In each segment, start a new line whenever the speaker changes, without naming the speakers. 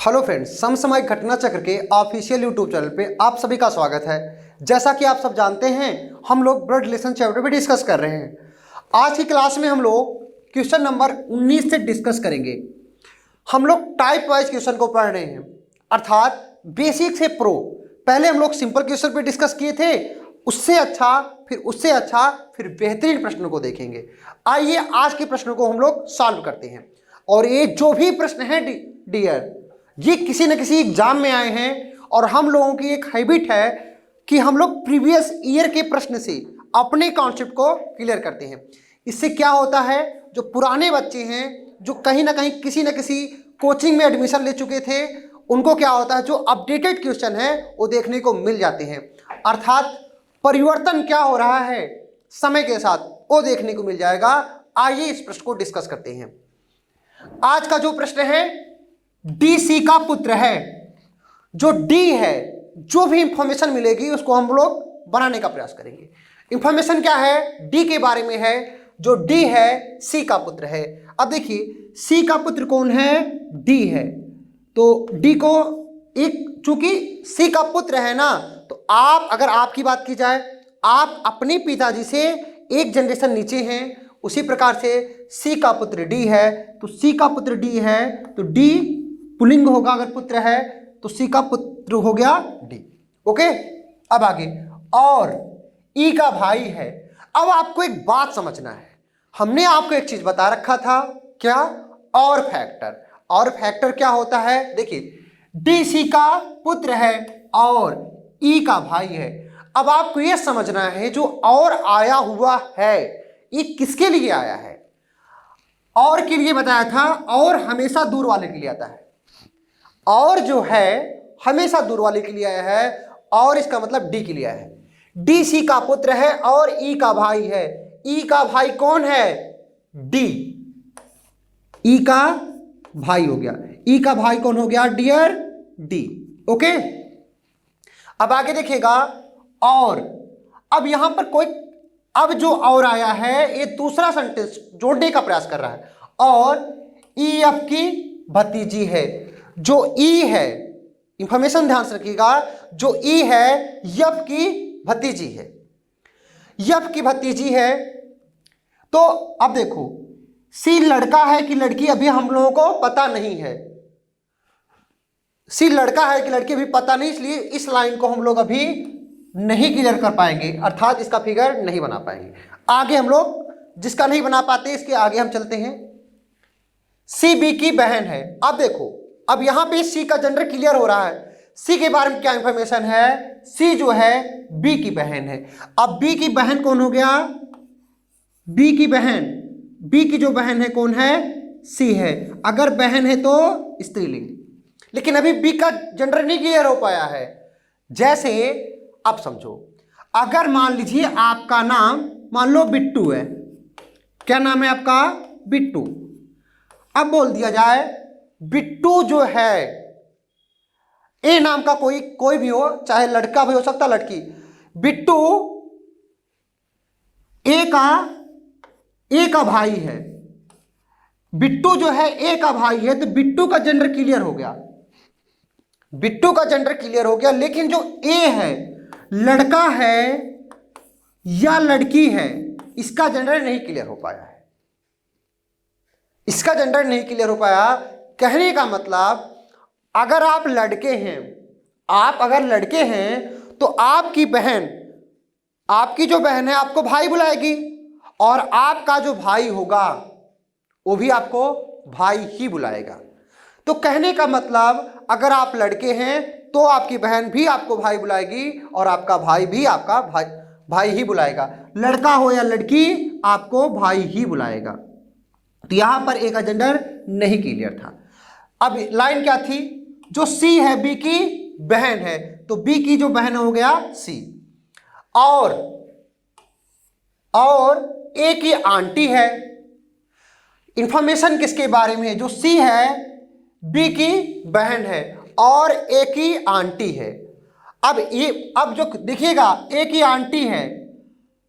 Hello friends, समसामयिक घटना चक्र के ऑफिशियल यूट्यूब चैनल पे आप सभी का स्वागत है। जैसा कि आप सब जानते हैं, हम लोग ब्लड रिलेशन चैप्टर पे डिस्कस कर रहे हैं। आज की क्लास में हम लोग क्वेश्चन नंबर 19 से डिस्कस करेंगे। हम लोग टाइप वाइज क्वेश्चन को पढ़ रहे हैं, अर्थात बेसिक से प्रो। पहले हम लोग सिंपल क्वेश्चन पे डिस्कस किए थे, उससे अच्छा, फिर उससे अच्छा, फिर बेहतरीन प्रश्नों को देखेंगे। आइए आज के प्रश्नों को हम लोग सॉल्व करते हैं। और ये जो भी प्रश्न है डियर, ये किसी न किसी एग्जाम में आए हैं और हम लोगों की एक हैबिट है कि हम लोग प्रीवियस ईयर के प्रश्न से अपने कॉन्सेप्ट को क्लियर करते हैं। इससे क्या होता है, जो पुराने बच्चे हैं, जो कहीं ना कहीं किसी न किसी कोचिंग में एडमिशन ले चुके थे, उनको क्या होता है, जो अपडेटेड क्वेश्चन है वो देखने को मिल जाते हैं। अर्थात परिवर्तन क्या हो रहा है समय के साथ, वो देखने को मिल जाएगा। आइए इस प्रश्न को डिस्कस करते हैं। आज का जो प्रश्न है, डी सी का पुत्र है। जो डी है, जो भी इंफॉर्मेशन मिलेगी उसको हम लोग बनाने का प्रयास करेंगे। इंफॉर्मेशन क्या है, डी के बारे में है। जो डी है सी का पुत्र है। अब देखिए, सी का पुत्र कौन है, डी है। तो डी को एक, चूंकि सी का पुत्र है ना, तो आप, अगर आपकी बात की जाए, आप अपने पिताजी से एक जनरेशन नीचे हैं। उसी प्रकार से सी का पुत्र डी है, तो सी का पुत्र डी है, तो डी पुल्लिंग होगा। अगर पुत्र है तो सी का पुत्र हो गया डी। ओके, अब आगे, और ई का भाई है। अब आपको एक बात समझना है, हमने आपको एक चीज बता रखा था, क्या, और फैक्टर। और फैक्टर क्या होता है, देखिए, डी सी का पुत्र है और ई का भाई है। अब आपको यह समझना है, जो और आया हुआ है ये किसके लिए आया है। और के लिए बताया था, और हमेशा दूर वाले के लिए आता है। और जो है हमेशा दूर वाले के लिए आया है, और इसका मतलब डी के लिए आया है। डी सी का पुत्र है और ई का भाई है। ई का भाई कौन है, डी। ई का भाई हो गया। ई का भाई कौन हो गया डियर, डी। ओके, अब आगे देखिएगा, और अब यहां पर कोई, अब जो और आया है ये दूसरा सेंटेंस जोड़ने का प्रयास कर रहा है। और ई एफ की भतीजी है। जो ई है, इंफॉर्मेशन ध्यान से रखिएगा, जो ई है यफ की भतीजी है। यफ की भतीजी है। तो अब देखो, सी लड़का है कि लड़की अभी हम लोगों को पता नहीं है। सी लड़का है कि लड़की अभी पता नहीं, इसलिए इस लाइन को हम लोग अभी नहीं क्लियर कर पाएंगे, अर्थात इसका फिगर नहीं बना पाएंगे। आगे हम लोग जिसका नहीं बना पाते, इसके आगे हम चलते हैं। सी बी की बहन है। अब देखो, अब यहां पे सी का जेंडर क्लियर हो रहा है। सी के बारे में क्या इंफॉर्मेशन है, सी जो है बी की बहन है। अब बी की बहन कौन हो गया, बी की बहन, बी की जो बहन है कौन है, सी है। अगर बहन है तो स्त्रीलिंग। लेकिन अभी बी का जेंडर नहीं क्लियर हो पाया है। जैसे अब समझो, अगर मान लीजिए आपका नाम मान लो बिट्टू है। क्या नाम है आपका, बिट्टू। अब बोल दिया जाए बिट्टू जो है, ए नाम का कोई भी हो, चाहे लड़का भी हो सकता लड़की, बिट्टू ए का भाई है। बिट्टू जो है ए का भाई है, तो बिट्टू का जेंडर क्लियर हो गया। बिट्टू का जेंडर क्लियर हो गया। लेकिन जो ए है, लड़का है या लड़की है, इसका जेंडर नहीं क्लियर हो पाया है। इसका जेंडर नहीं क्लियर हो पाया। कहने का मतलब, अगर आप लड़के हैं, आप अगर लड़के हैं तो आपकी बहन, आपकी जो बहन है आपको भाई बुलाएगी, और आपका जो भाई होगा वो भी आपको भाई ही बुलाएगा। तो कहने का मतलब, अगर आप लड़के हैं तो आपकी बहन भी आपको भाई बुलाएगी और आपका भाई भी आपका भाई ही बुलाएगा। लड़का हो या लड़की, आपको भाई ही बुलाएगा। तो यहां पर ए का जेंडर नहीं क्लियर था। अब लाइन क्या थी, जो सी है बी की बहन है, तो बी की जो बहन हो गया सी। और ए की आंटी है। इंफॉर्मेशन किसके बारे में है, जो सी है बी की बहन है और ए की आंटी है। अब जो देखिएगा, ए की आंटी है,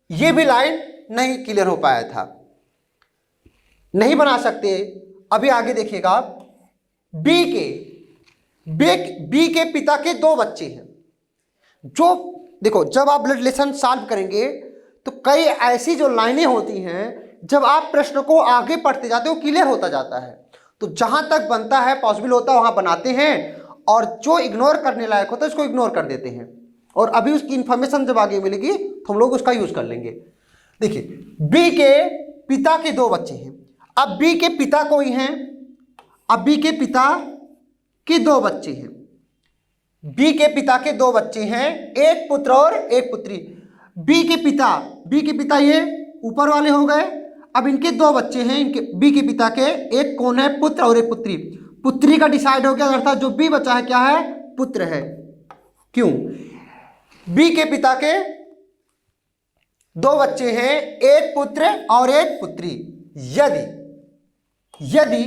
ये भी लाइन नहीं क्लियर हो पाया था, नहीं बना सकते। अभी आगे देखिएगा, बी के बी के पिता के 2 बच्चे हैं। जो देखो, जब आप ब्लड रिलेशन सॉल्व करेंगे तो कई ऐसी जो लाइनें होती हैं, जब आप प्रश्न को आगे पढ़ते जाते हो क्लियर होता जाता है। तो जहां तक बनता है, पॉसिबल होता है, वहां बनाते हैं, और जो इग्नोर करने लायक होता है उसको इग्नोर कर देते हैं। और अभी उसकी इंफॉर्मेशन जब आगे मिलेगी तो हम लोग उसका यूज कर लेंगे। देखिए, बी के पिता के 2 बच्चे हैं। अब बी के पिता कोई हैं, अब बी के पिता के 2 बच्चे हैं। बी के पिता के 2 बच्चे हैं, एक पुत्र और एक पुत्री। बी के पिता ये ऊपर वाले हो गए। अब इनके 2 बच्चे हैं, इनके बी के पिता के, एक कौन है? पुत्र और एक पुत्री। पुत्री का डिसाइड हो गया, अर्थात जो बी बचा है क्या है? पुत्र है। क्यों? बी के पिता के 2 बच्चे हैं, एक पुत्र और एक पुत्री। यदि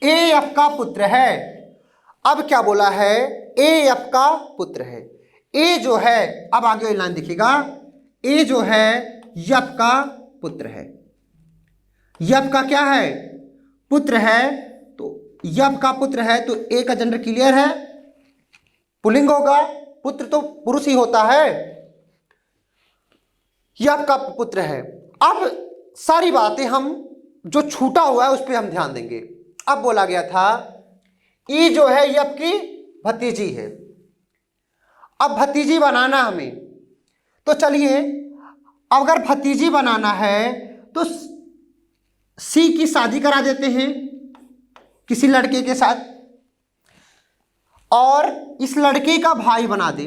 ए एफ का पुत्र है, अब क्या बोला है? ए एफ का पुत्र है। ए जो है, अब आगे लाइन दिखेगा, ए जो है एफ का पुत्र है। एफ का क्या है? पुत्र है। तो एफ का पुत्र है तो ए का जेंडर क्लियर है, पुल्लिंग होगा, पुत्र तो पुरुष ही होता है। एफ का पुत्र है। अब सारी बातें हम जो छूटा हुआ है उस पर हम ध्यान देंगे। अब बोला गया था ई जो है एफ की भतीजी है। अब भतीजी बनाना हमें, तो चलिए, अगर भतीजी बनाना है तो सी की शादी करा देते हैं किसी लड़के के साथ, और इस लड़के का भाई बना दे।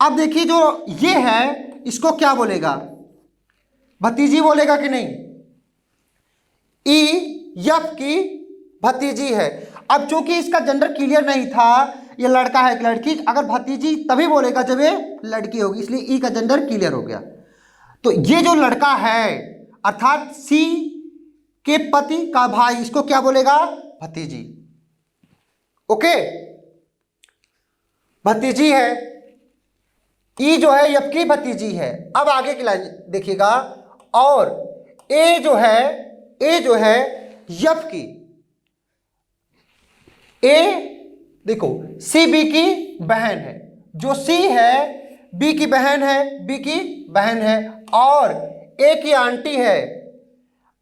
अब देखिए, जो ये है इसको क्या बोलेगा? भतीजी बोलेगा कि नहीं? ई एफ की भतीजी है। अब चूंकि इसका जेंडर क्लियर नहीं था, ये लड़का है कि लड़की, अगर भतीजी तभी बोलेगा जब ये लड़की होगी, इसलिए ई का जेंडर क्लियर हो गया। तो ये जो लड़का है, अर्थात सी के पति का भाई, इसको क्या बोलेगा? भतीजी। ओके, भतीजी है। ई जो है एफ की भतीजी है। अब आगे की लाइन देखिएगा, और ए जो है एफ की, ए देखो सी बी की बहन है। जो सी है बी की बहन है, बी की बहन है, और ए की आंटी है।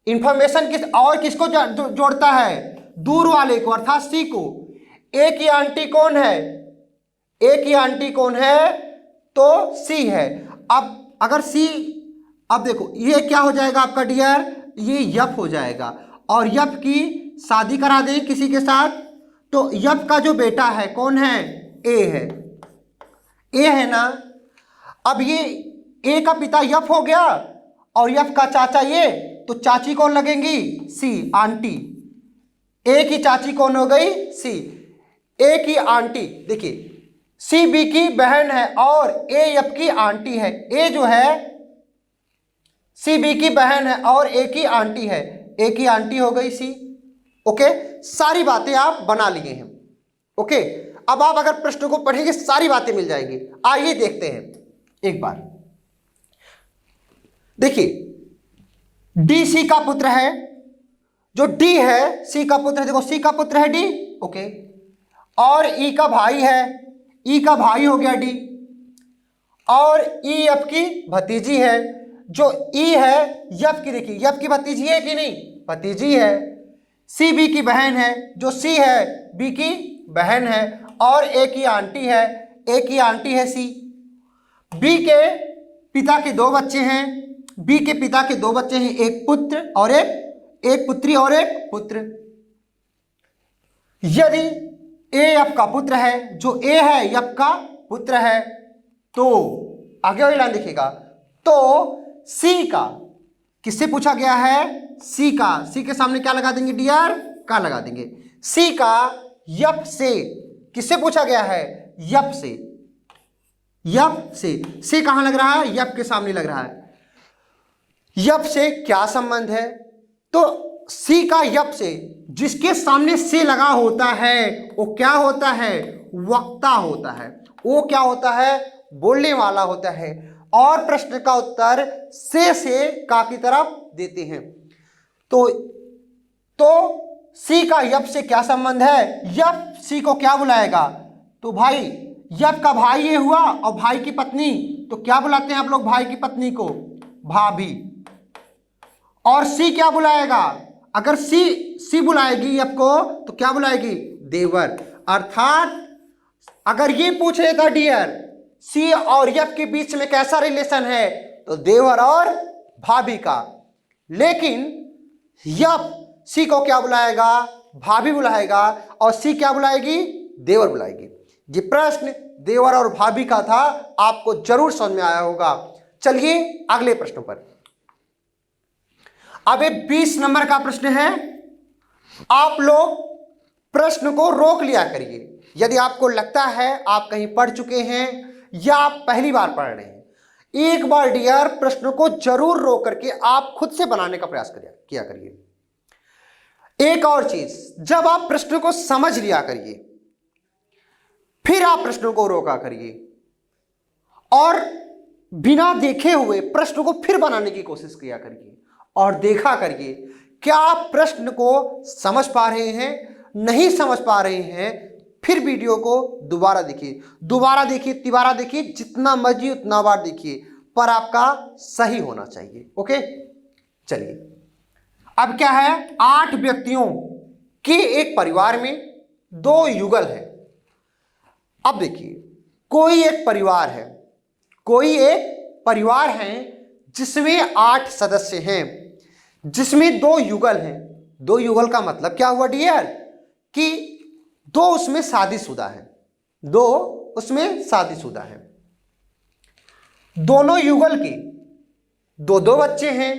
इंफॉर्मेशन किसको जोड़ता है? दूर वाले को, अर्थात सी को। ए की आंटी कौन है? ए की आंटी कौन है? तो सी है। अब अगर सी, अब देखो ये क्या हो जाएगा आपका डियर? ये यफ हो जाएगा, और यफ की शादी करा दें किसी के साथ, तो यफ का जो बेटा है कौन है? ए है। ए है ना। अब ये ए का पिता यफ हो गया, और यफ का चाचा ये, तो चाची कौन लगेंगी? सी, आंटी। ए की चाची कौन हो गई? सी। ए की आंटी, देखिए सी बी की बहन है और ए एफ की आंटी है। ए जो है सी बी की बहन है और ए की आंटी है। ए की आंटी हो गई सी। ओके, सारी बातें आप बना लिए हैं। ओके, अब आप अगर प्रश्न को पढ़ेंगे सारी बातें मिल जाएंगी। आइए देखते हैं एक बार। देखिए, डी सी का पुत्र है। जो डी है सी का पुत्र है। देखो सी का पुत्र है डी, ओके, और ई का भाई है, ई का भाई हो गया डी, और ई एफ की भतीजी है। जो ई है एफ की, देखिए एफ की भतीजी है कि नहीं? भतीजी है। सी बी की बहन है। जो सी है बी की बहन है, और ए की आंटी है। ए की आंटी है सी। बी के पिता के 2 बच्चे हैं। बी के पिता के 2 बच्चे हैं, एक पुत्र और एक पुत्री और एक पुत्र। यदि ए एफ का पुत्र है, जो ए है एफ का पुत्र है, तो आगे वाली लाइन देखिएगा, तो सी का, किससे पूछा गया है? सी का। सी के सामने क्या लगा देंगे डियर? का लगा देंगे। सी का एफ से, किससे पूछा गया है? एफ से। एफ से, सी कहां लग रहा है? एफ के सामने लग रहा है। एफ से क्या संबंध है? तो सी का एफ से, जिसके सामने से लगा होता है वो क्या होता है? वक्ता होता है। वो क्या होता है? बोलने वाला होता है। और प्रश्न का उत्तर से का की तरफ देते हैं। तो सी का एफ से क्या संबंध है? एफ सी को क्या बुलाएगा? तो भाई यफ का भाई ये हुआ और भाई की पत्नी, तो क्या बुलाते हैं आप लोग भाई की पत्नी को? भाभी। और सी क्या बुलाएगा? अगर सी बुलाएगी यफ को तो क्या बुलाएगी? देवर। अर्थात अगर ये पूछ रहे था डियर सी और यफ के बीच में कैसा रिलेशन है, तो देवर और भाभी का। लेकिन यफ सी को क्या बुलाएगा? भाभी बुलाएगा, और सी क्या बुलाएगी? देवर बुलाएगी। ये प्रश्न देवर और भाभी का था, आपको जरूर समझ में आया होगा। चलिए अगले प्रश्न पर। अब 20 नंबर का प्रश्न है। आप लोग प्रश्न को रोक लिया करिए। यदि आपको लगता है आप कहीं पढ़ चुके हैं या आप पहली बार पढ़ रहे हैं, एक बार डियर प्रश्न को जरूर रोक करके आप खुद से बनाने का प्रयास किया करिए। एक और चीज, जब आप प्रश्न को समझ लिया करिए, फिर आप प्रश्न को रोका करिए और बिना देखे हुए प्रश्न को फिर बनाने की कोशिश किया करिए और देखा करिए क्या आप प्रश्न को समझ पा रहे हैं, नहीं समझ पा रहे हैं। फिर वीडियो को दोबारा देखिए, तिबारा देखिए, जितना मर्जी उतना बार देखिए, पर आपका सही होना चाहिए। ओके, चलिए अब क्या है, 8 व्यक्तियों के एक परिवार में 2 युगल है। अब देखिए, कोई एक परिवार है जिसमें 8 सदस्य हैं, जिसमें 2 युगल हैं। 2 युगल का मतलब क्या हुआ डियर? कि 2 उसमें शादीशुदा हैं, 2 उसमें शादीशुदा हैं। दोनों युगल के 2-2 बच्चे हैं।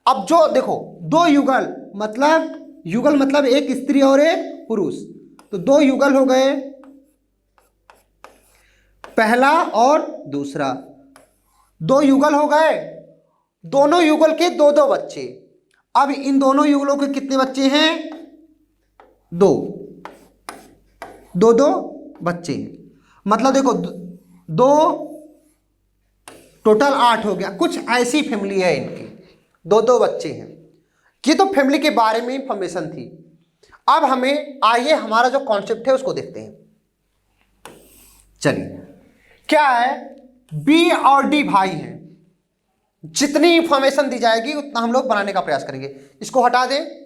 अब जो देखो, 2 युगल मतलब एक स्त्री और एक पुरुष, तो 2 युगल हो गए, पहला और दूसरा। 2 युगल हो गए, दोनों युगल के 2-2 बच्चे। अब इन दोनों युगलों के कितने बच्चे हैं? 2 बच्चे हैं। मतलब देखो, 2 टोटल 8 हो गया। कुछ ऐसी फैमिली है इनकी, 2-2 बच्चे हैं। ये तो फैमिली के बारे में इंफॉर्मेशन थी। अब हमें आइए हमारा जो कॉन्सेप्ट है उसको देखते हैं। चलिए, क्या है, बी और डी भाई हैं। जितनी इंफॉर्मेशन दी जाएगी उतना हम लोग बनाने का प्रयास करेंगे। इसको हटा दें।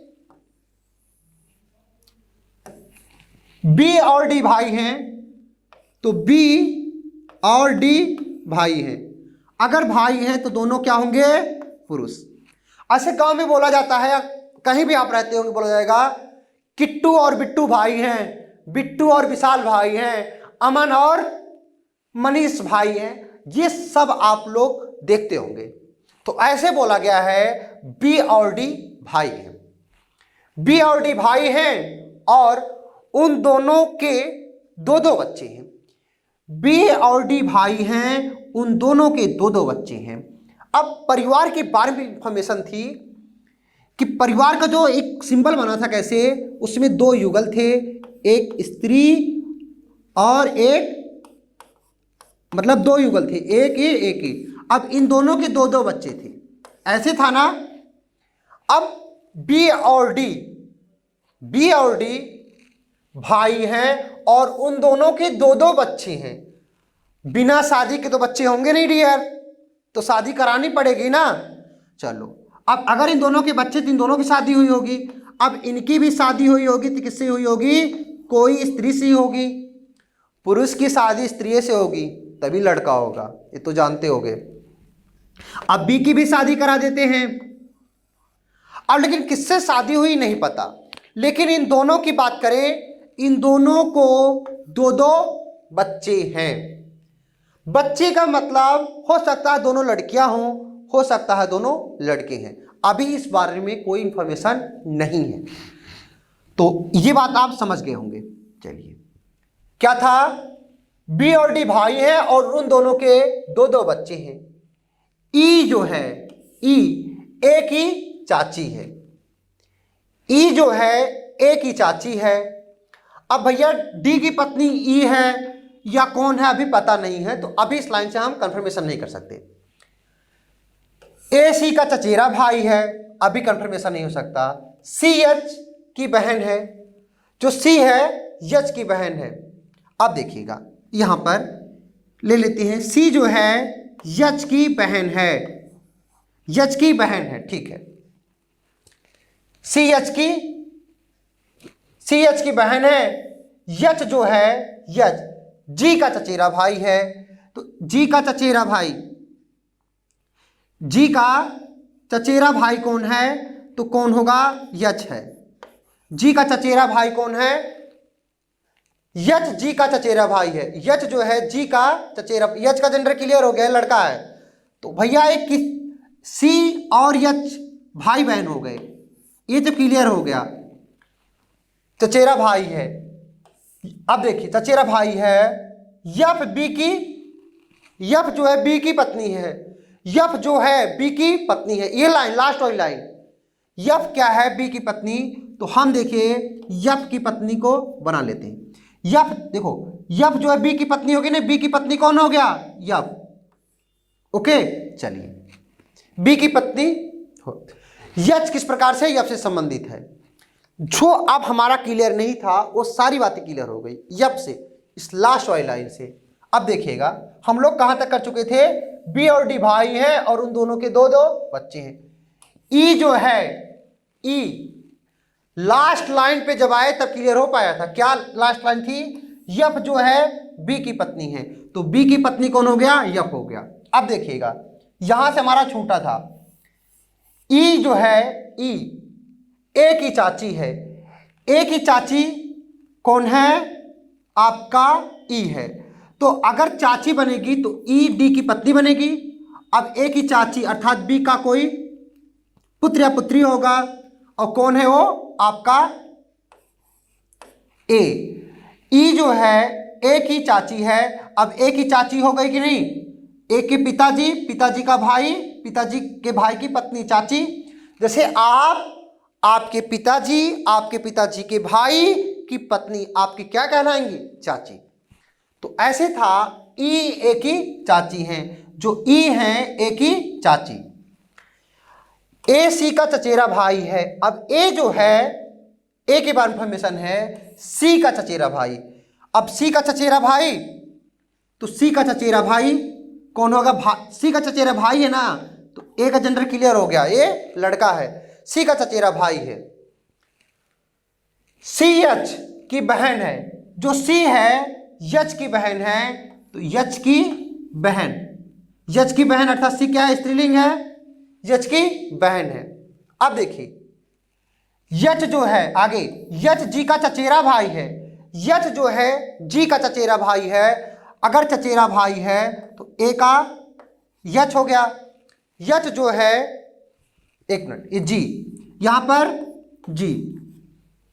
बी और डी भाई हैं, तो बी और डी भाई हैं। अगर भाई हैं तो दोनों क्या होंगे? पुरुष। ऐसे गांव में बोला जाता है, कहीं भी आप रहते होंगे, बोला जाएगा किट्टू और बिट्टू भाई हैं, बिट्टू और विशाल भाई हैं, अमन और मनीष भाई हैं। ये सब आप लोग देखते होंगे। तो ऐसे बोला गया है बी और डी भाई हैं। बी और डी भाई हैं और उन दोनों के 2-2 बच्चे हैं। बी और डी भाई हैं, उन दोनों के 2-2 बच्चे हैं। अब परिवार के बारे में इंफॉर्मेशन थी कि परिवार का जो एक सिंबल बना था कैसे, उसमें 2 युगल थे, एक स्त्री और एक, मतलब 2 युगल थे, एक ही। अब इन दोनों के 2-2 बच्चे थे, ऐसे था ना। अब बी और डी भाई हैं और उन दोनों के 2-2 बच्चे हैं। बिना शादी के तो बच्चे होंगे नहीं डियर, तो शादी करानी पड़ेगी ना। चलो, अब अगर इन दोनों के बच्चे, तो इन दोनों की शादी हुई होगी। अब इनकी भी शादी हुई होगी, तो किससे हुई होगी? कोई स्त्री से होगी। पुरुष की शादी स्त्री से होगी तभी लड़का होगा, ये तो जानते होगे। अब बी की भी शादी करा देते हैं। अब लेकिन किससे शादी हुई नहीं पता, लेकिन इन दोनों की बात करें, इन दोनों को 2-2 बच्चे हैं। बच्चे का मतलब हो सकता है दोनों लड़कियां हों, हो सकता है दोनों लड़के हैं। अभी इस बारे में कोई इंफॉर्मेशन नहीं है, तो ये बात आप समझ गए होंगे। चलिए, क्या था, बी और डी भाई हैं और उन दोनों के 2-2 बच्चे हैं। ई जो है, एक ही चाची है। ई जो है एक ही चाची है। अब भैया डी की पत्नी ई है या कौन है अभी पता नहीं है, तो अभी इस लाइन से हम कंफर्मेशन नहीं कर सकते। ए सी का चचेरा भाई है, अभी कंफर्मेशन नहीं हो सकता। सी एच की बहन है, जो सी है यच की बहन है। अब देखिएगा यहां पर ले लेते हैं, सी जो है यच की बहन है, यच की बहन है, ठीक है। सी एच की बहन है। यच जो है यच जी का चचेरा भाई है, तो जी का चचेरा भाई, जी का चचेरा भाई कौन है, तो कौन होगा, यच है। जी का चचेरा भाई कौन है, यच जी का चचेरा भाई है। यच जो है जी का चचेरा, यच का जेंडर क्लियर हो गया, लड़का है। तो भैया एक सी और यच भाई बहन हो गए, ये तो क्लियर हो गया, चचेरा भाई है। अब देखिए चचेरा भाई है, यफ बी की, यफ जो है बी की पत्नी है, यफ जो है बी की पत्नी है। ये लाइन लास्ट वाली लाइन, यफ क्या है, बी की पत्नी। तो हम देखिए यफ की पत्नी को बना लेते हैं। यफ देखो, यफ जो है बी की पत्नी होगी ना, बी की पत्नी कौन हो गया, यफ। ओके चलिए, बी की पत्नी हो। यच किस प्रकार से यफ से संबंधित है, जो अब हमारा क्लियर नहीं था वो सारी बातें क्लियर हो गई यफ से, इस लास्ट वाली लाइन से। अब देखिएगा हम लोग कहां तक कर चुके थे, बी और डी भाई हैं और उन दोनों के दो दो बच्चे हैं। ई जो है, ई लास्ट लाइन पे जब आए तब क्लियर हो पाया था। क्या लास्ट लाइन थी, यफ जो है बी की पत्नी है, तो बी की पत्नी कौन हो गया, यफ हो गया। अब देखिएगा यहां से हमारा छूटा था, ई जो है, ई ए की चाची है, ए की चाची कौन है, आपका ई है। तो अगर चाची बनेगी तो ई डी की पत्नी बनेगी। अब ए की चाची अर्थात बी का कोई पुत्र या पुत्री होगा, और कौन है वो, आपका ए। ई जो है ए की चाची है। अब ए की चाची हो गई कि नहीं, ए के पिताजी, पिताजी का भाई, पिताजी के भाई की पत्नी चाची। जैसे आपके पिताजी के भाई की पत्नी आपकी क्या कहलाएंगी, चाची। तो ऐसे था, ई ए की चाची हैं, जो ई हैं ए की चाची। ए सी का चचेरा भाई है। अब ए जो है, ए के बारे में इंफॉर्मेशन है, सी का चचेरा भाई। अब सी का चचेरा भाई, तो सी का चचेरा भाई कौन होगा, सी का चचेरा भाई है ना, तो ए का जेंडर क्लियर हो गया, ये लड़का है, सी का चचेरा भाई है। सी यच की बहन है, जो सी है यच की बहन है, तो यच की बहन, यच की बहन अर्थात सी क्या है, स्त्रीलिंग है, यच की बहन है। अब देखिए यच जो है आगे, यच जी का चचेरा भाई है। यच जो है जी का चचेरा भाई है। अगर चचेरा भाई है तो ए का यच हो गया। यच जो है, एक मिनट, ये जी, यहां पर जी,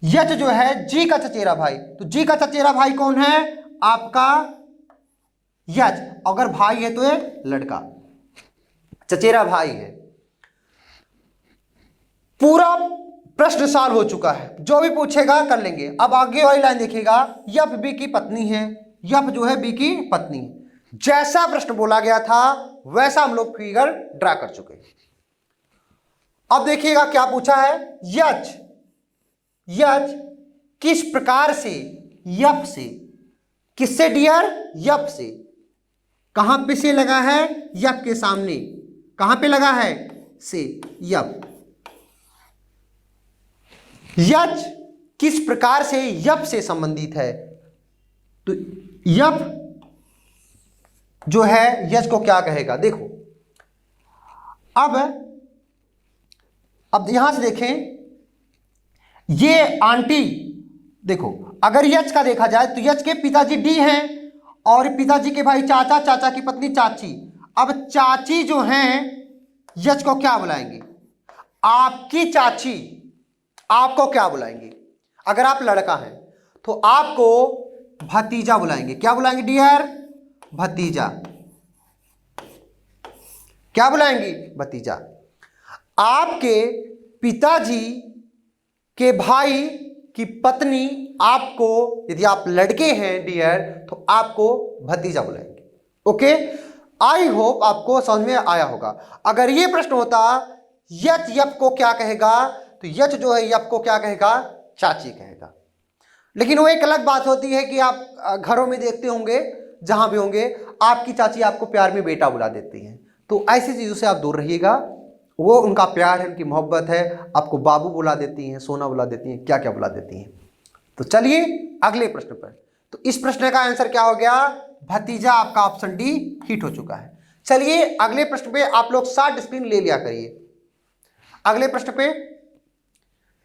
यच जो है जी का चचेरा भाई, तो जी का चचेरा भाई कौन है, आपका यच। अगर भाई है तो ये लड़का, चचेरा भाई है। पूरा प्रश्न सॉल्व हो चुका है, जो भी पूछेगा कर लेंगे। अब आगे वाली लाइन देखिएगा, यफ बी की पत्नी है, यफ जो है बी की पत्नी है। जैसा प्रश्न बोला गया था वैसा हम लोग फिगर ड्रा कर चुके हैं। अब देखिएगा क्या पूछा है, यच किस प्रकार से यफ से, किससे डियर, यफ से। कहां पे से लगा है, यफ के सामने, कहां पे लगा है, से, यफ। यच किस प्रकार से यफ से संबंधित है, तो यफ जो है यच को क्या कहेगा, देखो। अब यहां से देखें, ये आंटी, देखो अगर यच का देखा जाए तो यच के पिताजी डी हैं और पिताजी के भाई चाचा, चाचा की पत्नी चाची। अब चाची जो हैं यच को क्या बुलाएंगे, आपकी चाची, आपको क्या बुलाएंगे, अगर आप लड़का हैं तो आपको भतीजा बुलाएंगे। क्या बुलाएंगे डियर, भतीजा। क्या बुलाएंगी, भतीजा। आपके पिताजी के भाई की पत्नी आपको, यदि आप लड़के हैं डियर, तो आपको भतीजा बुलाएंगे। ओके, आई होप आपको समझ में आया होगा। अगर ये प्रश्न होता यच यफ को क्या कहेगा, तो यच जो है यफ को क्या कहेगा, चाची कहेगा। लेकिन वो एक अलग बात होती है कि आप घरों में देखते होंगे, जहां भी होंगे, आपकी चाची आपको प्यार में बेटा बुला देती हैं। तो ऐसी चीज़ों से आप दूर रहिएगा। वो उनका प्यार है, उनकी मोहब्बत है। आपको बाबू बुला देती हैं, सोना बुला देती हैं, क्या क्या बुला देती हैं। तो चलिए अगले प्रश्न पर। तो इस प्रश्न का आंसर क्या हो गया? भतीजा। आपका ऑप्शन डी हिट हो चुका है। चलिए अगले प्रश्न पे आप लोग 60 स्क्रीन ले लिया करिए। अगले प्रश्न पे,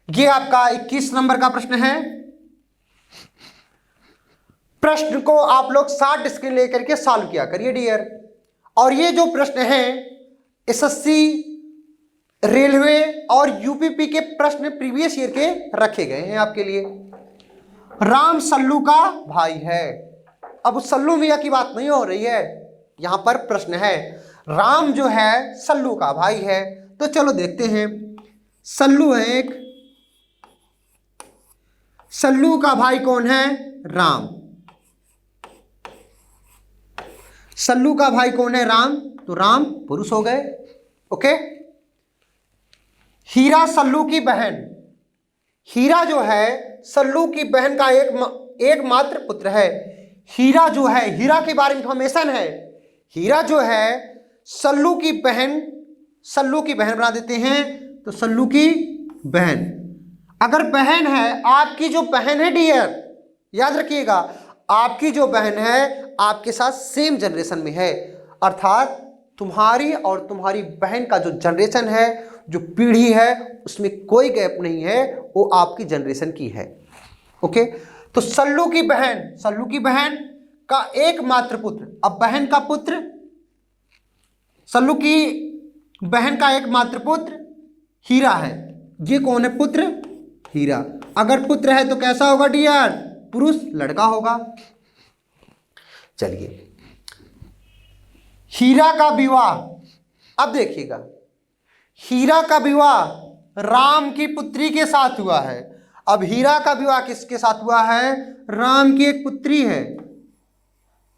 ये आपका 21 नंबर का प्रश्न है। प्रश्न को आप लोग 60 स्क्रीन लेकर के सॉल्व किया करिए डियर। और ये जो प्रश्न है एसएससी, रेलवे और यूपीपी के प्रश्न प्रीवियस ईयर के रखे गए हैं आपके लिए। राम सल्लू का भाई है। अब उस सल्लू मियां की बात नहीं हो रही है, यहां पर प्रश्न है राम जो है सल्लू का भाई है। तो चलो देखते हैं। सल्लू है एक, सल्लू का भाई कौन है? राम। सल्लू का भाई कौन है? राम। तो राम पुरुष हो गए। ओके। हीरा सल्लू की बहन। हीरा जो है सल्लू की बहन का एकमात्र पुत्र है। हीरा जो है, हीरा के बारे में इंफॉर्मेशन है। हीरा जो है सल्लू की बहन, सल्लू की बहन बना देते हैं। तो सल्लू की बहन, अगर बहन है, आपकी जो बहन है डियर, याद रखिएगा, आपकी जो बहन है आपके साथ सेम जनरेशन में है, अर्थात तुम्हारी और तुम्हारी बहन का जो जनरेशन है, जो पीढ़ी है, उसमें कोई गैप नहीं है, वो आपकी जनरेशन की है। ओके। तो सल्लू की बहन, सल्लू की बहन का एकमात्र पुत्र, अब बहन का पुत्र, सल्लू की बहन का एकमात्र पुत्र हीरा है। ये कौन है? पुत्र हीरा। अगर पुत्र है तो कैसा होगा डियर? पुरुष, लड़का होगा। चलिए हीरा का विवाह, अब देखिएगा, हीरा का विवाह राम की पुत्री के साथ हुआ है। अब हीरा का विवाह किसके साथ हुआ है? राम की एक पुत्री है।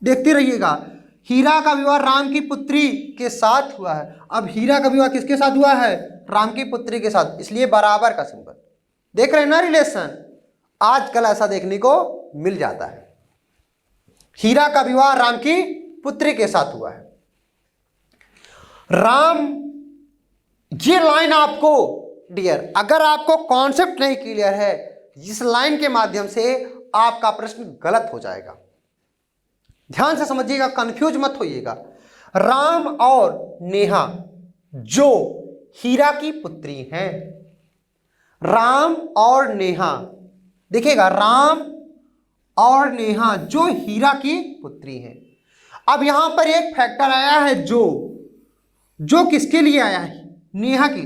देखते रहिएगा, हीरा का विवाह राम की पुत्री के साथ हुआ है। अब हीरा का विवाह किसके साथ हुआ है? राम की पुत्री के साथ, इसलिए बराबर का सिंबल। देख रहे हैं ना रिलेशन? आजकल ऐसा देखने को मिल जाता है। हीरा का विवाह राम की पुत्री के साथ हुआ है। राम, ये लाइन आपको डियर, अगर आपको कॉन्सेप्ट नहीं क्लियर है, इस लाइन के माध्यम से आपका प्रश्न गलत हो जाएगा। ध्यान से समझिएगा, कंफ्यूज मत होइएगा। राम और नेहा जो हीरा की पुत्री हैं, राम और नेहा, देखिएगा, राम और नेहा जो हीरा की पुत्री हैं। अब यहां पर एक फैक्टर आया है जो किसके लिए आया है? नेहा की।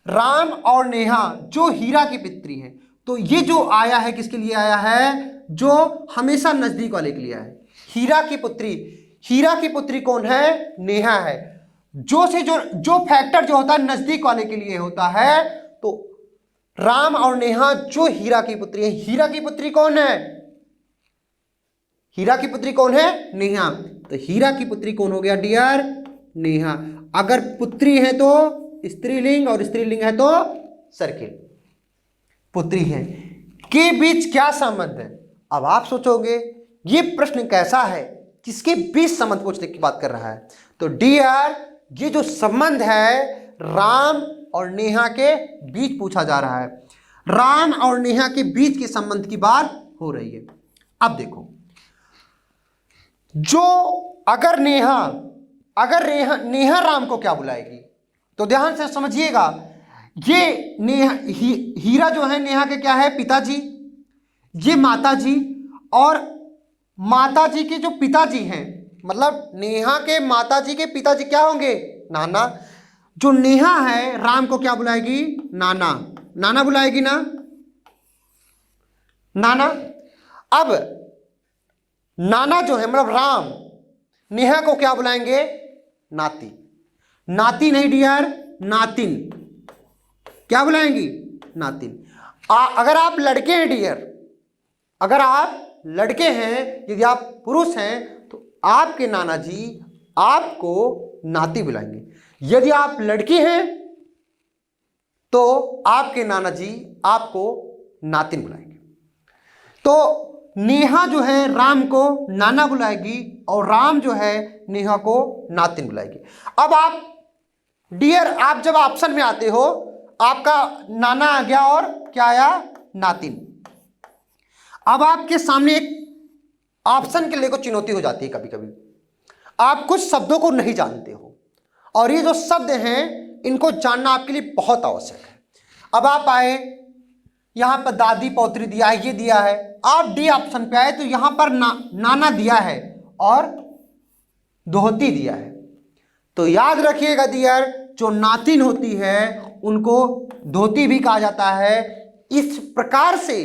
राम और नेहा जो हीरा की पुत्री हैं, तो ये जो आया है किसके लिए आया है? जो हमेशा नजदीक वाले के लिए आया है। हीरा की पुत्री, हीरा की पुत्री कौन है? नेहा है। जो फैक्टर जो होता है नजदीक वाले के लिए होता है। तो राम और नेहा जो हीरा की पुत्री है, हीरा की पुत्री कौन है? हीरा की पुत्री कौन है? नेहा। तो हीरा की पुत्री कौन हो गया डियर? नेहा। अगर पुत्री है तो स्त्रीलिंग और स्त्रीलिंग है तो सर्किल। पुत्री है के बीच क्या संबंध है? अब आप सोचोगे ये प्रश्न कैसा है, किसके बीच संबंध पूछने की बात कर रहा है? तो डियर, ये जो संबंध है राम और नेहा के बीच पूछा जा रहा है। राम और नेहा के बीच के संबंध की बात हो रही है। अब देखो, जो अगर नेहा राम को क्या बुलाएगी? तो ध्यान से समझिएगा, ये नेहा हीरा जो है नेहा के क्या है? पिताजी। ये माताजी, और माताजी के जो पिताजी हैं, मतलब नेहा के माताजी के पिताजी क्या होंगे? नाना। जो नेहा है राम को क्या बुलाएगी? नाना। नाना बुलाएगी ना, नाना। अब नाना जो है मतलब राम नेहा को क्या बुलाएंगे? नाती। नाती नहीं डियर, नातिन। क्या बुलाएंगी? नातिन। अगर आप लड़के हैं डियर, अगर आप लड़के हैं, यदि आप पुरुष हैं, तो आपके नाना जी आपको नाती बुलाएंगे। यदि आप लड़की हैं तो आपके नाना जी आपको नातिन बुलाएंगे। तो नेहा जो है राम को नाना बुलाएगी और राम जो है नेहा को नातिन बुलाएगी। अब आप डियर, आप जब ऑप्शन में आते हो आपका नाना आ गया और क्या आया, नातिन। अब आपके सामने एक ऑप्शन के लिए को चुनौती हो जाती है। कभी कभी आप कुछ शब्दों को नहीं जानते हो और ये जो शब्द हैं इनको जानना आपके लिए बहुत आवश्यक है। अब आप आए, यहां पर दादी पौत्री दिया है, ये दिया है। आप डी ऑप्शन पे आए तो यहां पर नाना दिया है और दोहती दिया है। तो याद रखिएगा डियर, जो नातिन होती है उनको धोती भी कहा जाता है। इस प्रकार से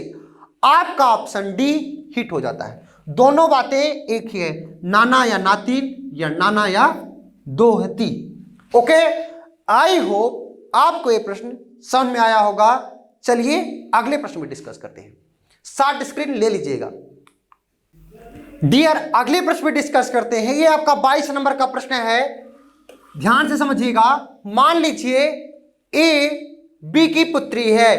आपका ऑप्शन डी हिट हो जाता है। दोनों बातें एक ही है, नाना या नातिन या नाना या दोहती। ओके, आई होप आपको ये प्रश्न समझ में आया होगा। चलिए अगले प्रश्न में डिस्कस करते हैं। शार्ट स्क्रीन ले लीजिएगा डियर, अगले प्रश्न में डिस्कस करते हैं। ये आपका 22 नंबर का प्रश्न है, ध्यान से समझिएगा। मान लीजिए ए बी की पुत्री है।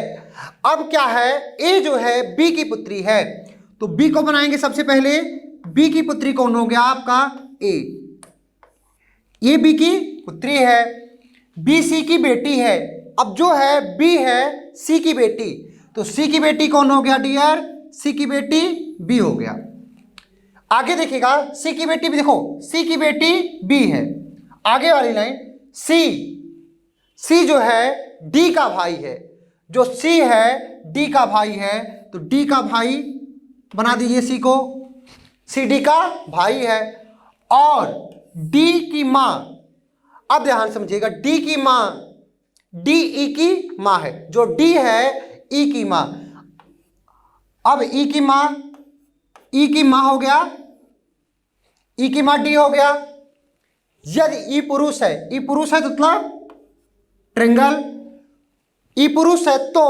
अब क्या है, ए जो है बी की पुत्री है, तो बी को बनाएंगे सबसे पहले। बी की पुत्री कौन हो गया आपका, ए। ये बी की पुत्री है, बी सी की बेटी है। अब जो है बी है सी की बेटी, तो सी की बेटी कौन हो गया डियर, सी की बेटी बी हो गया। आगे देखिएगा, सी की बेटी भी देखो, सी की बेटी बी है। आगे वाली लाइन, सी जो है डी का भाई है। जो सी है डी का भाई है, तो डी का भाई बना दीजिए सी को, सी डी का भाई है। और डी की मां, अब ध्यान समझिएगा, डी की मां डी ई की मां है। जो डी है ई की मां। अब ई की मां हो गया, ई की मां डी हो गया। यदि ई पुरुष है, ई पुरुष है तो मतलब ट्रिंगल, ई पुरुष है तो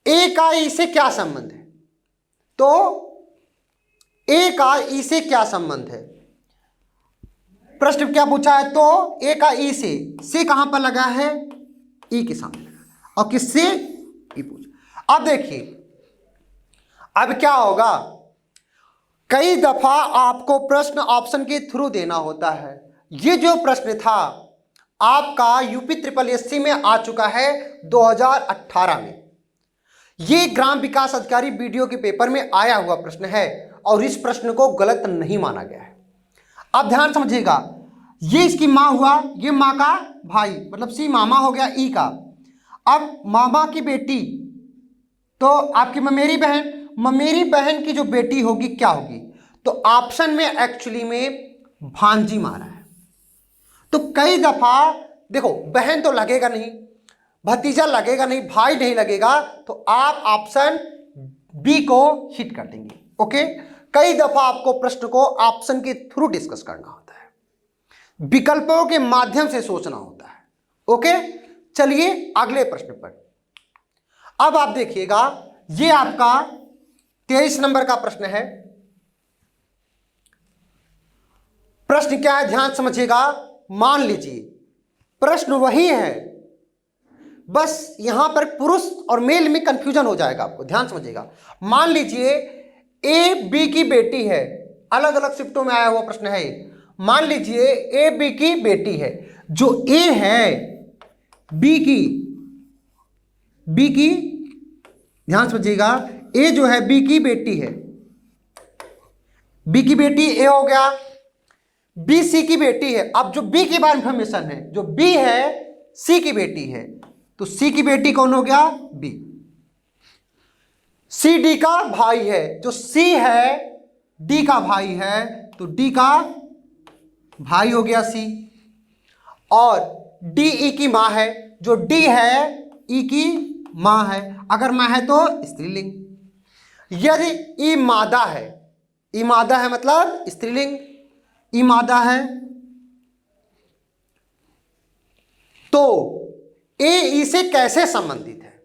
ए का ई से क्या संबंध है, तो ए का ई से क्या संबंध है। प्रश्न क्या पूछा है, तो ए का ई से कहां पर लगा है, ई के सामने लगा, और किससे, ई पूछ। अब देखिए अब क्या होगा, कई दफा आपको प्रश्न ऑप्शन के थ्रू देना होता है। ये जो प्रश्न था आपका यूपी ट्रिपल एससी में आ चुका है 2018 में। ये ग्राम विकास अधिकारी वीडियो के पेपर में आया हुआ प्रश्न है और इस प्रश्न को गलत नहीं माना गया है। अब ध्यान समझिएगा, ये इसकी मां हुआ, ये मां का भाई, मतलब सी मामा हो गया ई का। अब मामा की बेटी तो आपकी ममेरी बहन की जो बेटी होगी क्या होगी, तो ऑप्शन में एक्चुअली में भांजी मारा है। तो कई दफा देखो, बहन तो लगेगा नहीं, भतीजा लगेगा नहीं, भाई नहीं लगेगा, तो आप ऑप्शन बी को हिट कर देंगे। ओके, कई दफा आपको प्रश्न को ऑप्शन के थ्रू डिस्कस करना होता है, विकल्पों के माध्यम से सोचना होता है। ओके, चलिए अगले प्रश्न पर। अब आप देखिएगा, ये आपका 23 नंबर का प्रश्न है। प्रश्न क्या है, ध्यान समझिएगा। मान लीजिए प्रश्न वही है, बस यहां पर पुरुष और मेल में कंफ्यूजन हो जाएगा आपको, ध्यान समझिएगा। मान लीजिए ए बी की बेटी है, अलग अलग शिफ्टों में आया हुआ प्रश्न है। मान लीजिए ए बी की बेटी है, जो ए है बी की ध्यान समझिएगा, ए जो है बी की बेटी है, बी की बेटी ए हो गया, बी सी की बेटी है। अब जो बी के बारे में इंफॉर्मेशन है, जो बी है सी की बेटी है, तो सी की बेटी कौन हो गया, बी। सी डी का भाई है, जो सी है डी का भाई है, तो डी का भाई हो गया सी। और डी ई की मां है, जो डी है ई की मां है, अगर मां है तो स्त्रीलिंग। यदि ई मादा है मतलब स्त्रीलिंग, ई मादा है, तो ए ई से कैसे संबंधित है,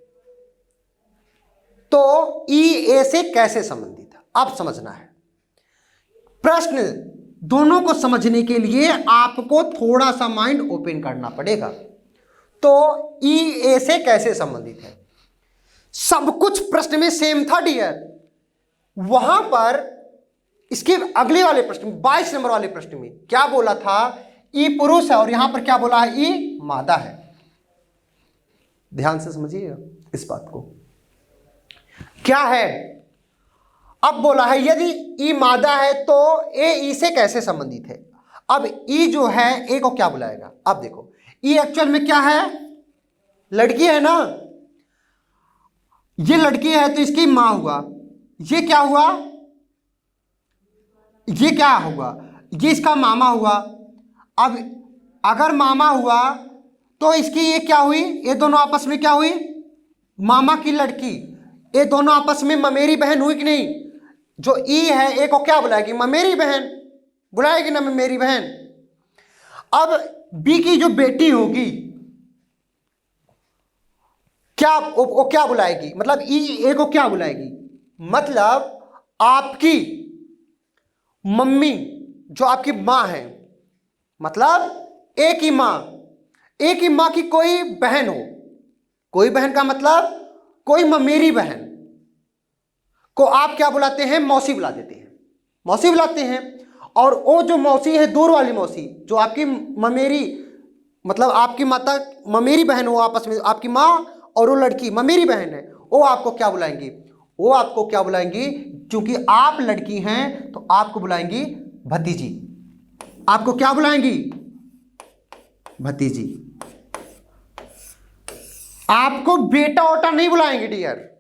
तो ई ए से कैसे संबंधित है, आप समझना है। प्रश्न दोनों को समझने के लिए आपको थोड़ा सा माइंड ओपन करना पड़ेगा। तो ई ए से कैसे संबंधित है, सब कुछ प्रश्न में सेम था डियर। वहां पर इसके अगले वाले प्रश्न में 22 नंबर वाले प्रश्न में क्या बोला था, ई पुरुष है और यहां पर क्या बोला है, ई मादा है। ध्यान से समझिएगा इस बात को। क्या है, अब बोला है यदि ई मादा है तो ए ई से कैसे संबंधित है। अब ई जो है ए को क्या बुलाएगा। अब देखो ई एक्चुअल में क्या है, लड़की है ना, ये लड़की है तो इसकी मां हुआ, ये क्या हुआ, ये क्या होगा, ये इसका मामा हुआ। अब अगर मामा हुआ तो इसकी ये क्या हुई, ये दोनों आपस में क्या हुई, मामा की लड़की, ये दोनों आपस में ममेरी बहन हुई कि नहीं। जो ई है ए को क्या बुलाएगी, ममेरी बहन बुलाएगी ना, ममेरी बहन। अब बी की जो बेटी होगी क्या, वो क्या बुलाएगी, मतलब ई ए को क्या बुलाएगी, मतलब आपकी मम्मी जो आपकी मां है, मतलब एक ही मां, एक ही मां की कोई बहन हो, कोई बहन का मतलब कोई ममेरी बहन को आप क्या बुलाते हैं, मौसी बुला देते हैं, मौसी बुलाते हैं। और वो जो मौसी है दूर वाली मौसी जो आपकी ममेरी, मतलब आपकी माता ममेरी बहन हो, आपस में आपकी माँ और वो लड़की ममेरी बहन है, वो आपको क्या बुलाएंगी, वो आपको क्या बुलाएंगी, क्योंकि आप लड़की हैं तो आपको बुलाएंगी भतीजी। आपको क्या बुलाएंगी, भतीजी। आपको बेटा ओटा नहीं बुलाएंगे डियर,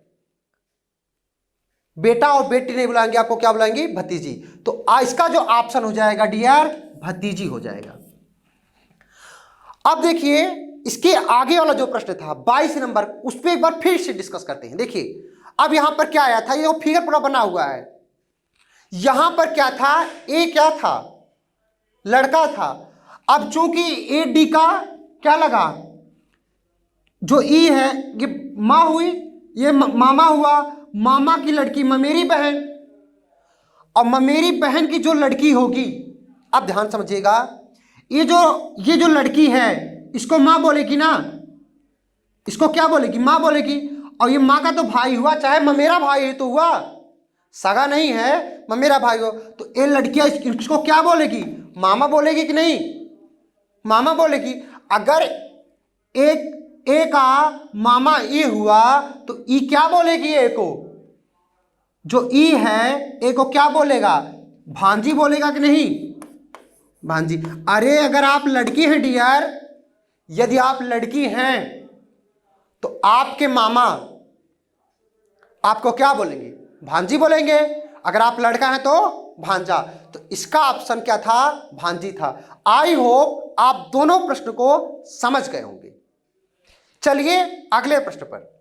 बेटा और बेटी नहीं बुलाएंगे, आपको क्या बुलाएंगे, भतीजी। तो इसका जो ऑप्शन हो जाएगा डियर भतीजी हो जाएगा। अब देखिए इसके आगे वाला जो प्रश्न था 22 नंबर, उस पर एक बार फिर से डिस्कस करते हैं। देखिए अब यहां पर क्या आया था, ये फिगर पूरा बना हुआ है। यहां पर क्या था, ए क्या था, लड़का था। अब चूंकि ए डी का क्या लगा, जो ई है ये मां हुई, ये मामा हुआ, मामा की लड़की ममेरी बहन, और ममेरी बहन की जो लड़की होगी, अब ध्यान समझिएगा, ये जो लड़की है इसको मां बोलेगी ना, इसको क्या बोलेगी, मां बोलेगी। और ये मां का तो भाई हुआ, चाहे ममेरा भाई तो हुआ, सगा नहीं है, ममेरा भाई हो, तो ये लड़कियां इसको क्या बोलेगी, मामा बोलेगी कि नहीं, मामा बोलेगी। अगर एक ए का मामा ई हुआ तो ई क्या बोलेगी, ए को, जो ई है ए को क्या बोलेगा, भांजी बोलेगा कि नहीं, भांजी। अरे अगर आप लड़की हैं डियर, यदि आप लड़की हैं तो आपके मामा आपको क्या बोलेंगे, भांजी बोलेंगे। अगर आप लड़का हैं तो भांजा। तो इसका ऑप्शन क्या था, भांजी था। आई होप आप दोनों प्रश्न को समझ गए होंगे। चलिए अगले प्रश्न पर,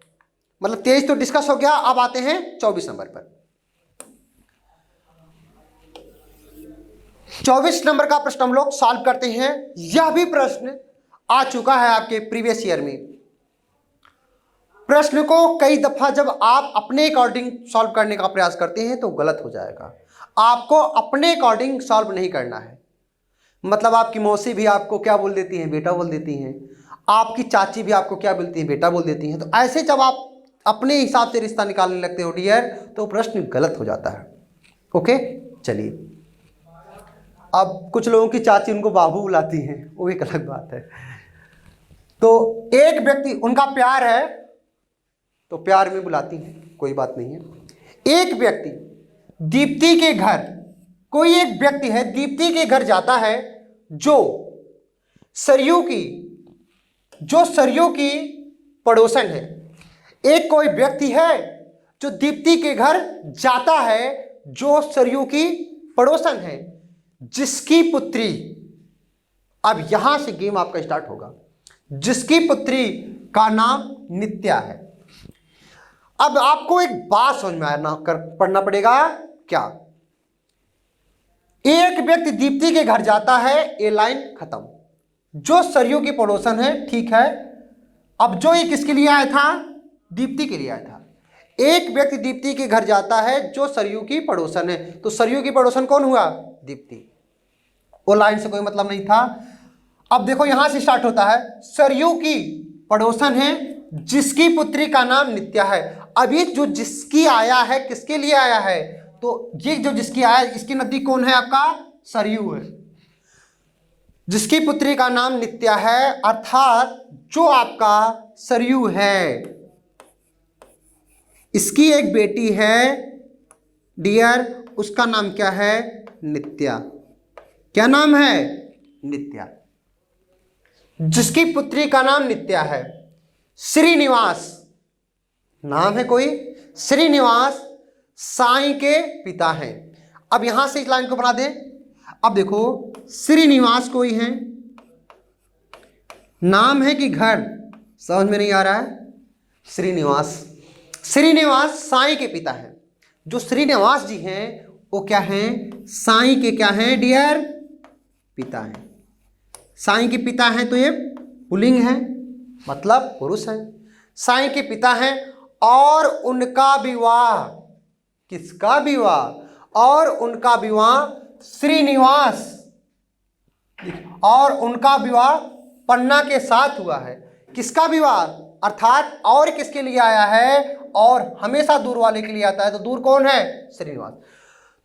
मतलब 23 तो डिस्कस हो गया, अब आते हैं 24 नंबर पर। 24 नंबर का प्रश्न हम लोग सॉल्व करते हैं। यह भी प्रश्न आ चुका है आपके प्रीवियस ईयर में। प्रश्न को कई दफा जब आप अपने अकॉर्डिंग सॉल्व करने का प्रयास करते हैं तो गलत हो जाएगा। आपको अपने अकॉर्डिंग सॉल्व नहीं करना है। मतलब आपकी मौसी भी आपको क्या बोल देती हैं, बेटा बोल देती हैं, आपकी चाची भी आपको क्या बोलती हैं, बेटा बोल देती हैं। तो ऐसे जब आप अपने हिसाब से रिश्ता निकालने लगते हो डियर, तो प्रश्न गलत हो जाता है। ओके, चलिए। अब कुछ लोगों की चाची उनको बाबू बुलाती हैं, वो एक अलग बात है। तो एक व्यक्ति, उनका प्यार है तो प्यार में बुलाती हैं, कोई बात नहीं है। एक व्यक्ति दीप्ति के घर, कोई एक व्यक्ति है दीप्ति के घर जाता है जो सरयू की पड़ोसन है। एक कोई व्यक्ति है जो दीप्ति के घर जाता है जो सरयू की पड़ोसन है, जिसकी पुत्री, अब यहां से गेम आपका स्टार्ट होगा, जिसकी पुत्री का नाम नित्या है। अब आपको एक बात समझ में आना पढ़ना पड़ेगा। क्या, एक व्यक्ति दीप्ति के घर जाता है, ए लाइन खत्म। जो सरयू की पड़ोसन है, ठीक है। अब जो ये किसके लिए आया था, दीप्ति के लिए आया था। एक व्यक्ति दीप्ति के घर जाता है जो सरयू की पड़ोसन है, तो सरयू की पड़ोसन कौन हुआ, दीप्ति। वो लाइन से कोई मतलब नहीं था। अब देखो यहां से स्टार्ट होता है, सरयू की पड़ोसन है जिसकी पुत्री का नाम नित्या है। अब ये जो जिसकी आया है किसके लिए आया है, तो ये जो जिसकी आया है इसकी नदी कौन है, आपका सरयू है। जिसकी पुत्री का नाम नित्या है, अर्थात जो आपका सरयू है, इसकी एक बेटी है डियर, उसका नाम क्या है, नित्या। क्या नाम है, नित्या। जिसकी पुत्री का नाम नित्या है। श्रीनिवास नाम है कोई, श्रीनिवास साईं के पिता हैं। अब यहां से इस लाइन को बना दे। अब देखो श्रीनिवास कोई है, नाम है कि घर, समझ में नहीं आ रहा है। श्रीनिवास, श्रीनिवास साईं के पिता हैं। जो श्रीनिवास जी हैं वो क्या हैं, साईं के क्या हैं डियर, पिता हैं। साईं के पिता हैं तो ये पुल्लिंग है, मतलब पुरुष है। साईं के पिता हैं और उनका विवाह, किसका विवाह, और उनका विवाह श्रीनिवास, और उनका विवाह पन्ना के साथ हुआ है। किसका विवाह, अर्थात और किसके लिए आया है, और हमेशा दूर वाले के लिए आता है, तो दूर कौन है, श्रीनिवास।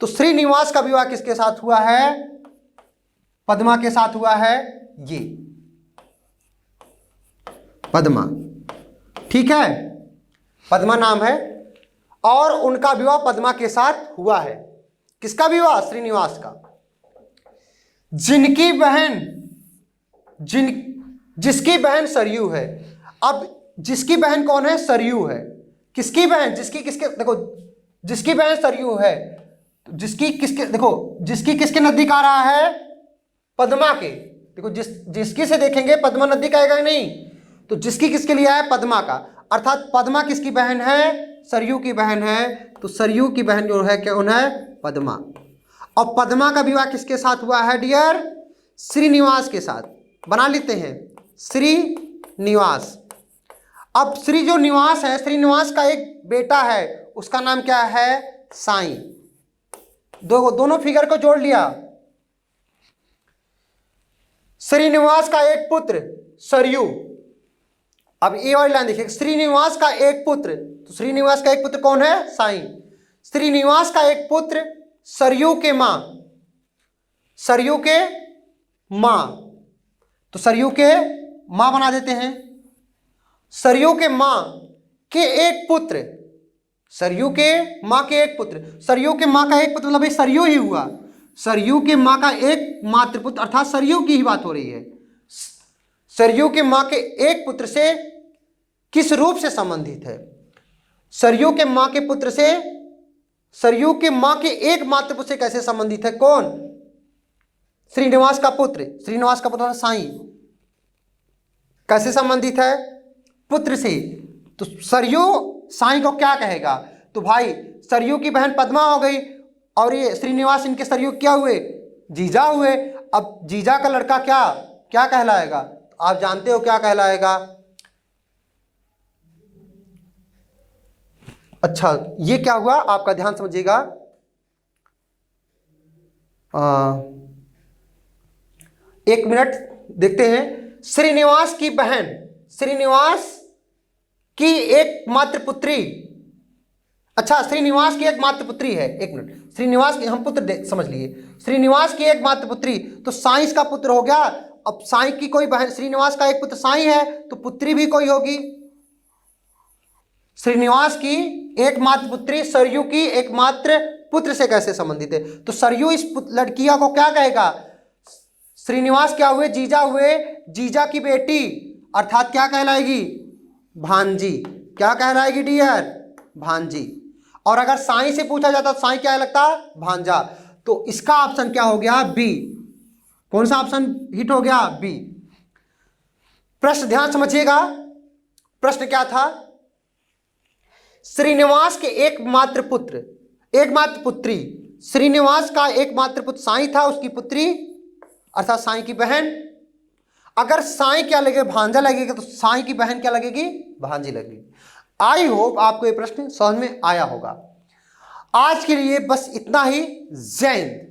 तो श्रीनिवास का विवाह किसके साथ हुआ है, पद्मा के साथ हुआ है, ये पद्मा, ठीक है, पद्मा नाम है, और उनका विवाह पद्मा के साथ हुआ है। किसका विवाह, श्रीनिवास का। जिनकी बहन, जिसकी बहन सरयू है। अब जिसकी बहन कौन है, सरयू है। किसकी बहन, जिसकी किसके, देखो जिसकी बहन सरयू है, जिसकी किसके, देखो जिसकी किसके नजदीक आ रहा है, पद्मा के। देखो जिसकी से देखेंगे पद्मा नजदीक आएगा नहीं, तो जिसकी किसके लिए आया, पद्मा का, अर्थात पद्मा किसकी बहन है, सरयू की बहन है। तो सरयू की बहन जो है कौन है, पद्मा। और पद्मा का विवाह किसके साथ हुआ है डियर, श्रीनिवास के साथ। बना लेते हैं श्रीनिवास। अब श्री जो निवास है, श्रीनिवास का एक बेटा है, उसका नाम क्या है, साईं। दोनों फिगर को जोड़ लिया। श्रीनिवास का एक पुत्र सरयू। अब ये वाली लाइन देखिए, श्रीनिवास का एक पुत्र, तो श्रीनिवास का एक पुत्र कौन है, साईं। श्रीनिवास का एक पुत्र सरयू के मां, सरयू के मां, तो सरयू के मां बना देते हैं। सरयू के मां के एक पुत्र, सरयू के मां के एक पुत्र, सरयू के मां का एक पुत्र मतलब सरयू ही हुआ। सरयू के मां का एक मात्र पुत्र, अर्थात सरयू की ही बात हो रही है। सरयू के मां के एक पुत्र से किस रूप से संबंधित है, सरयू के मां के पुत्र से, सरयू के मां के एक मात्र पुत्र से कैसे संबंधित है, कौन, श्रीनिवास का पुत्र। श्रीनिवास का पुत्र साईं, कैसे संबंधित है, पुत्र से। तो सरयू साईं को क्या कहेगा, तो भाई सरयू की बहन पद्मा हो गई, और ये श्रीनिवास इनके सरयू क्या हुए, जीजा हुए। अब जीजा का लड़का क्या क्या कहलाएगा, आप जानते हो क्या कहलाएगा। अच्छा ये क्या हुआ, आपका ध्यान समझिएगा। एक मिनट देखते हैं। श्रीनिवास की बहन, श्रीनिवास की एक मात्र पुत्री, अच्छा श्रीनिवास की एक मात्र पुत्री है, एक मिनट, श्रीनिवास की हम पुत्र समझ लिए, श्रीनिवास की एक मात्र पुत्री, तो साईं का पुत्र हो गया। अब साईं की कोई बहन, श्रीनिवास का एक पुत्र साईं है, तो पुत्री भी कोई होगी। श्रीनिवास की एक मात्र पुत्री सरयू की एक मात्र पुत्र से कैसे संबंधित है, तो सरयू इस लड़किया को क्या कहेगा, श्रीनिवास क्या हुए, जीजा हुए, जीजा की बेटी, अर्थात क्या कहलाएगी, भांजी। क्या कहलाएगी डियर, भांजी। और अगर साईं से पूछा जाता तो साईं क्या लगता, भांजा। तो इसका ऑप्शन क्या हो गया, बी। कौन सा ऑप्शन हिट हो गया, बी। प्रश्न ध्यान समझिएगा, प्रश्न क्या था, श्रीनिवास के एकमात्र पुत्र, एकमात्र पुत्री, श्रीनिवास का एकमात्र पुत्र साईं था, उसकी पुत्री अर्थात साईं की बहन। अगर साईं क्या लगेगा, भांजा लगेगा, तो साईं की बहन क्या लगेगी, भांजी लगेगी। आई होप आपको ये प्रश्न समझ में आया होगा। आज के लिए बस इतना ही। जय हिंद।